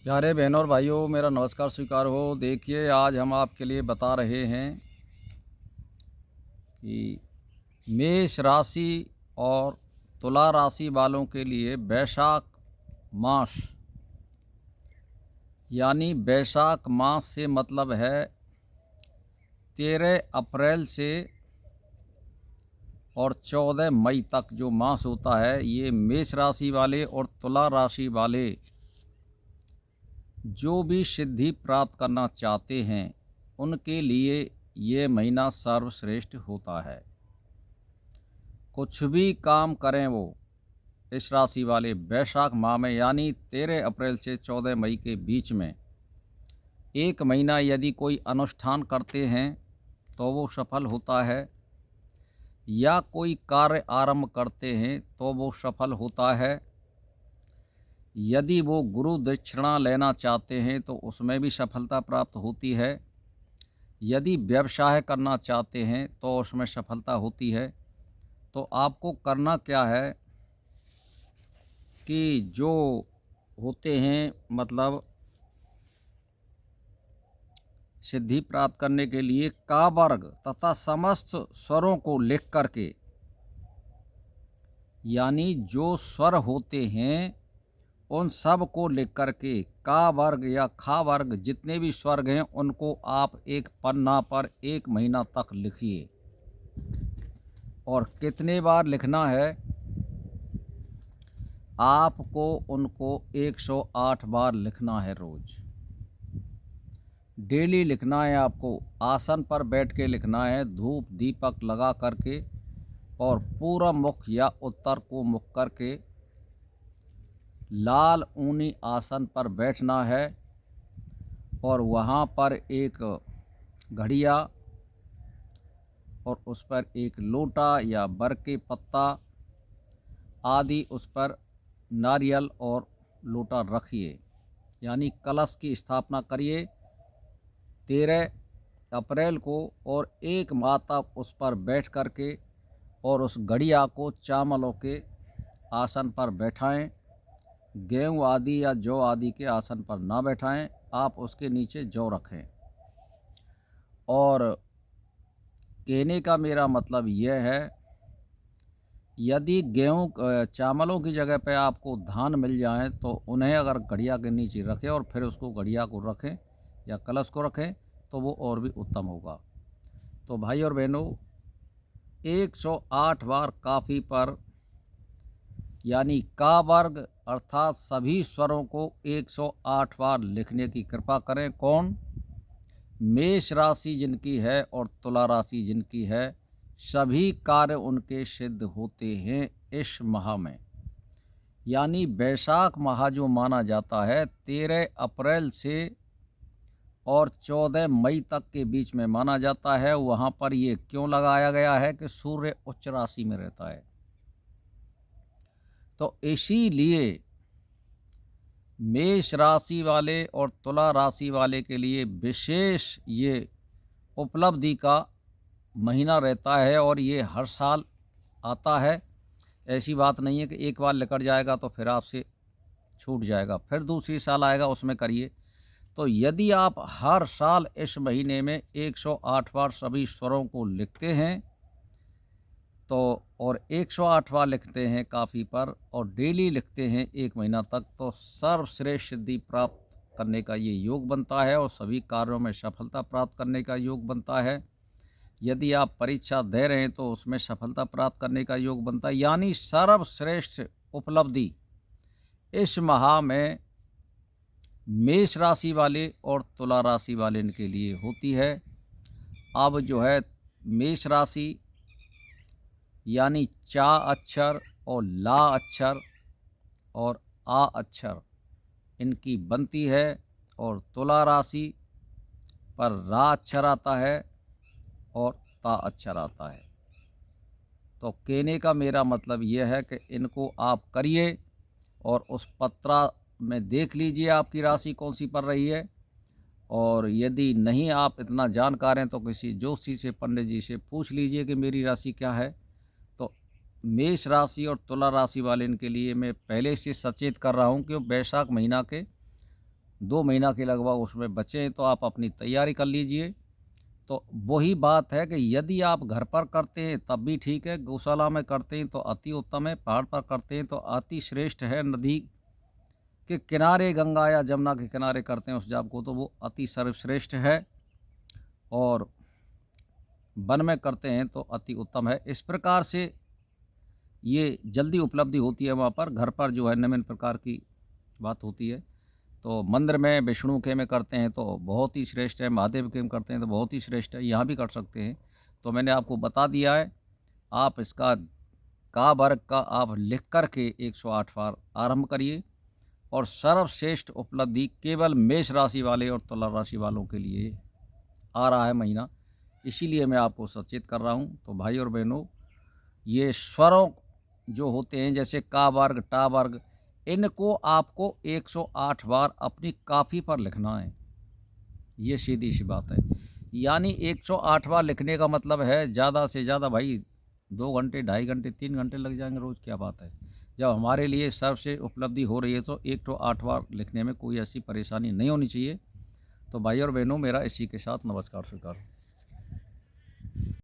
प्यारे बहनों और भाइयों, मेरा नमस्कार स्वीकार हो। देखिए, आज हम आपके लिए बता रहे हैं कि मेष राशि और तुला राशि वालों के लिए बैसाख मास, यानी बैसाख मास से मतलब है 13 अप्रैल से और 14 मई तक जो मास होता है, ये मेष राशि वाले और तुला राशि वाले जो भी सिद्धि प्राप्त करना चाहते हैं उनके लिए ये महीना सर्वश्रेष्ठ होता है। कुछ भी काम करें वो इस राशि वाले बैसाख माह में, यानी 13 अप्रैल से 14 मई के बीच में एक महीना यदि कोई अनुष्ठान करते हैं तो वो सफल होता है, या कोई कार्य आरंभ करते हैं तो वो सफल होता है। यदि वो गुरु दक्षिणा लेना चाहते हैं तो उसमें भी सफलता प्राप्त होती है। यदि व्यवसाय करना चाहते हैं तो उसमें सफलता होती है। तो आपको करना क्या है कि जो होते हैं मतलब सिद्धि प्राप्त करने के लिए का वर्ग तथा समस्त स्वरों को लिख करके, यानी जो स्वर होते हैं उन सब को लिख करके का वर्ग या खा वर्ग जितने भी स्वर्ग हैं उनको आप एक पन्ना पर एक महीना तक लिखिए। और कितने बार लिखना है आपको? उनको 108 बार लिखना है। रोज डेली लिखना है आपको। आसन पर बैठ के लिखना है, धूप दीपक लगा करके, और पूर्व मुख या उत्तर को मुख करके लाल ऊनी आसन पर बैठना है। और वहाँ पर एक घड़िया और उस पर एक लोटा या बर के पत्ता आदि, उस पर नारियल और लोटा रखिए, यानी कलश की स्थापना करिए 13 अप्रैल को। और एक माह तक उस पर बैठ करके और उस घड़िया को चावलों के आसन पर बैठाएं। गेहूँ आदि या जौ आदि के आसन पर ना बैठाएं, आप उसके नीचे जौ रखें। और कहने का मेरा मतलब यह है, यदि गेहूँ चावलों की जगह पे आपको धान मिल जाए तो उन्हें अगर घड़िया के नीचे रखें और फिर उसको घड़िया को रखें या कलश को रखें तो वो और भी उत्तम होगा। तो भाई और बहनों, 108 बार काफ़ी पर, यानी का वर्ग अर्थात सभी स्वरों को 108 बार लिखने की कृपा करें। कौन? मेष राशि जिनकी है और तुला राशि जिनकी है, सभी कार्य उनके सिद्ध होते हैं इस माह में। यानी बैसाख माह जो माना जाता है 13 अप्रैल से और 14 मई तक के बीच में माना जाता है। वहाँ पर ये क्यों लगाया गया है कि सूर्य उच्च राशि में रहता है, तो इसीलिए मेष राशि वाले और तुला राशि वाले के लिए विशेष ये उपलब्धि का महीना रहता है। और ये हर साल आता है। ऐसी बात नहीं है कि एक बार निकट जाएगा तो फिर आपसे छूट जाएगा, फिर दूसरी साल आएगा उसमें करिए। तो यदि आप हर साल इस महीने में 108 बार सभी स्वरों को लिखते हैं तो, और 108 बार लिखते हैं काफ़ी पर, और डेली लिखते हैं एक महीना तक, तो सर्वश्रेष्ठ सिद्धि प्राप्त करने का ये योग बनता है और सभी कार्यों में सफलता प्राप्त करने का योग बनता है। यदि आप परीक्षा दे रहे हैं तो उसमें सफलता प्राप्त करने का योग बनता है। यानी सर्वश्रेष्ठ उपलब्धि इस माह में मेष राशि वाले और तुला राशि वाले के लिए होती है। अब जो है मेष राशि, यानी चा अक्षर और ला अक्षर और आ अक्षर इनकी बनती है, और तुला राशि पर रा अक्षर आता है और ता अक्षर आता है। तो कहने का मेरा मतलब यह है कि इनको आप करिए और उस पत्रा में देख लीजिए आपकी राशि कौन सी पड़ रही है। और यदि नहीं आप इतना जानकार हैं तो किसी ज्योतिषी से, पंडित जी से पूछ लीजिए कि मेरी राशि क्या है। तो मेष राशि और तुला राशि वाले इनके लिए मैं पहले से सचेत कर रहा हूँ कि बैसाख महीना के 2 महीना के लगभग उसमें बचे तो आप अपनी तैयारी कर लीजिए। तो वही बात है कि यदि आप घर पर करते हैं तब भी ठीक है, गौशाला में करते हैं तो अति उत्तम है, पहाड़ पर करते हैं तो अति श्रेष्ठ है। नदी के किनारे, गंगा या जमुना के किनारे करते हैं उस जाप को तो वो अति सर्वश्रेष्ठ है, और वन में करते हैं तो अति उत्तम है। इस प्रकार से ये जल्दी उपलब्धि होती है वहाँ पर। घर पर जो है निम्न प्रकार की बात होती है। तो मंदिर में विष्णु के में करते हैं तो बहुत ही श्रेष्ठ है, महादेव के में करते हैं तो बहुत ही श्रेष्ठ है, यहाँ भी कर सकते हैं। तो मैंने आपको बता दिया है, आप इसका का वर्ग का आप लिख कर के 108 बार आरंभ करिए। और सर्वश्रेष्ठ उपलब्धि केवल मेष राशि वाले और तुला राशि वालों के लिए आ रहा है महीना, इसीलिए मैं आपको सचेत कर रहा हूँ। तो भाई और बहनों, ये स्वरों जो होते हैं जैसे का वर्ग, टा वर्ग, इनको आपको 108 बार अपनी कापी पर लिखना है। ये सीधी सी बात है। यानी 108 बार लिखने का मतलब है ज़्यादा से ज़्यादा भाई 2 घंटे, 2.5 घंटे, 3 घंटे लग जाएंगे रोज़, क्या बात है। जब हमारे लिए सबसे उपलब्धि हो रही है तो 108 बार लिखने में कोई ऐसी परेशानी नहीं होनी चाहिए। तो भाई और बहनों, मेरा इसी के साथ नमस्कार स्वीकार।